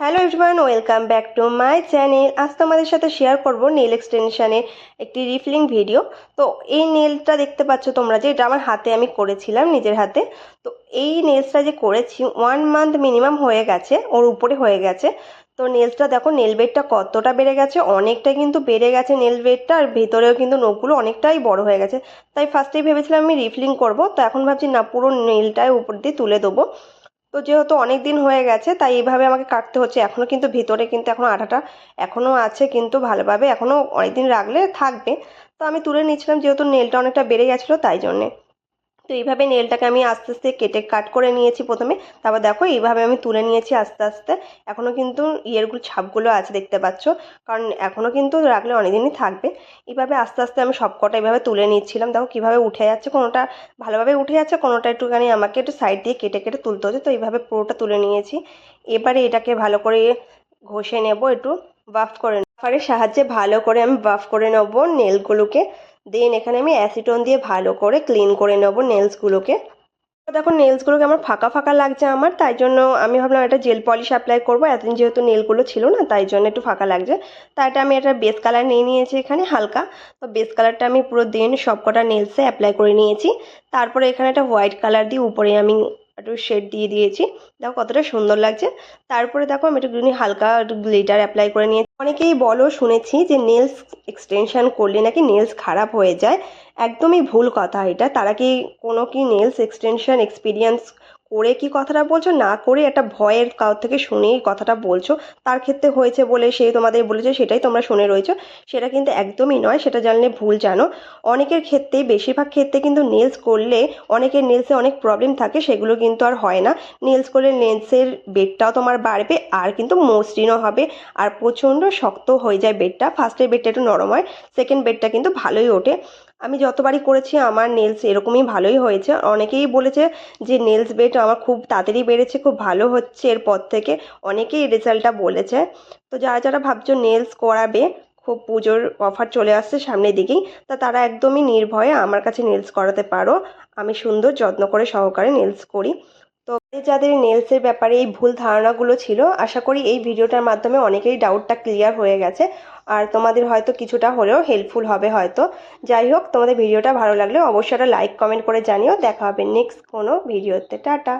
Hello everyone, welcome back to my channel. আজ তোমাদের সাথে শেয়ার করব নেল এক্সটেনশনের একটি রিফিলিং ভিডিও। তো এই নেলটা দেখতে পাচ্ছ তোমরা, যে এটা আমার হাতে আমি করেছিলাম নিজের হাতে। তো এই নেলসটা যে করেছি 1 মান্থ মিনিমাম হয়ে গেছে, ওর উপরে হয়ে গেছে। তো নেলসটা দেখো, নেল বেডটা কতটা বেড়ে গেছে, অনেকটা কিন্তু বেড়ে গেছে নেল বেডটা। আর ভেতরেও কিন্তু নখগুলো অনেকটাই বড় হয়ে গেছে। তাই ফার্স্টেই ভেবেছিলাম আমি রিফিলিং করব, তো এখন ভাবছি না, পুরো নেলটাই উপর দিয়ে তুলে দেবো। তো যেহেতু অনেক দিন হয়ে গেছে তাই এইভাবে আমাকে কাটতে হচ্ছে। এখনো কিন্তু ভিতরে কিন্তু এখনো আঠাটা এখনো আছে, কিন্তু ভালোভাবে এখনো অনেকদিন রাখলে থাকবে। তো আমি তুলে নিচ্ছিলাম, যেহেতু নেলটা অনেকটা বেড়ে গেছিলো তাই জন্যে। তো এইভাবে নেলটাকে আমি আস্তে আস্তে কেটে কাট করে নিয়েছি প্রথমে। তারপর দেখো এইভাবে আমি তুলে নিয়েছি আস্তে আস্তে। এখনো কিন্তু ইয়েরগুলো ছাপগুলো আছে, দেখতে পাচ্ছ, কারণ এখনো কিন্তু রাখলে অনেকদিনই থাকবে। এইভাবে আস্তে আস্তে আমি সবকটা এইভাবে তুলে নিচ্ছিলাম। দেখো কিভাবে উঠে যাচ্ছে, কোনোটা ভালোভাবে উঠে যাচ্ছে, কোনোটা একটুখানি আমাকে একটু সাইড দিয়ে কেটে কেটে তুলতে হচ্ছে। তো এইভাবে পুরোটা তুলে নিয়েছি। এবারে এটাকে ভালো করে ঘষে নেব, একটু বাফ করে বাফারের সাহায্যে ভালো করে আমি বাফ করে নেবো নেলগুলোকে। দেন এখানে আমি অ্যাসিটন দিয়ে ভালো করে ক্লিন করে নেবো নেলসগুলোকে। দেখো নেলসগুলোকে আমার ফাঁকা ফাঁকা লাগছে আমার, তাই জন্য আমি ভাবলাম একটা জেল পলিশ অ্যাপ্লাই করবো। এতদিন যেহেতু নেলগুলো ছিল না তাই জন্য একটু ফাঁকা লাগছে। তাই এটা আমি একটা বেস কালার নিয়ে নিয়েছি এখানে হালকা। তো বেস কালারটা আমি পুরো দেন সবকটা নেলসে অ্যাপ্লাই করে নিয়েছি। তারপরে এখানে একটা হোয়াইট কালার দিয়ে উপরে আমি একটু শেড দিয়ে দিয়েছি। দেখো কতটা সুন্দর লাগছে। তারপরে দেখো আমি একটু হালকা একটু গ্লিটার অ্যাপ্লাই করে নিয়েছি। অনেকেই বলো, শুনেছি যে নেলস এক্সটেনশন করলে নাকি নেলস খারাপ হয়ে যায়। একদমই ভুল কথা এটা। তারা কি কোনো কি নেলস এক্সটেনশন এক্সপিরিয়েন্স করে কি কথাটা বলছো, না করে একটা ভয়ের কারোর থেকে শুনেই কথাটা বলছো? তার ক্ষেত্রে হয়েছে বলে সে তোমাদের বলেছে সেটাই তোমরা শুনে রয়েছো, সেটা কিন্তু একদমই নয়। সেটা জানলে ভুল জানো। অনেকের ক্ষেত্রে, বেশিরভাগ ক্ষেত্রে কিন্তু নেলস করলে অনেকের নেলসে অনেক প্রবলেম থাকে, সেগুলো কিন্তু আর হয় না। নেলস করলে নেলসের বেডটাও তোমার বাড়বে, আর কিন্তু মসৃণও হবে, আর প্রচণ্ড শক্ত হয়ে যায় বেডটা। ফার্স্টের বেডটা একটু নরম হয়, সেকেন্ড বেডটা কিন্তু ভালোই ওঠে। আমি যতবারই করেছি আমার নেলস এরকমই ভালোই হয়েছে। অনেকেই বলেছে যে নেলস বেড আমার খুব তাড়াতাড়ি বেড়েছে, খুব ভালো হচ্ছে এরপর থেকে। অনেকেই রেজাল্টটা বলেছে। তো যারা যারা ভাবছো নেলস করাবে, খুব পুজোর অফার চলে আসছে সামনের দিকেই, তা তারা একদমই নির্ভয়ে আমার কাছে নেলস করাতে পারো। আমি সুন্দর যত্ন করে সহকারে নেলস করি। তো যাদের নেলসের ব্যাপারে এই ভুল ধারণাগুলো ছিল, আশা করি এই ভিডিওটার মাধ্যমে অনেকেই ডাউটটা ক্লিয়ার হয়ে গেছে। আর তোমাদের হয়তো কিছুটা হলেও হেল্পফুল হবে হয়তো। যাই হোক, তোমাদের ভিডিওটা ভালো লাগলে অবশ্যই একটা লাইক কমেন্ট করে জানিও। দেখা হবে নেক্সট কোনো ভিডিওতে। টাটা।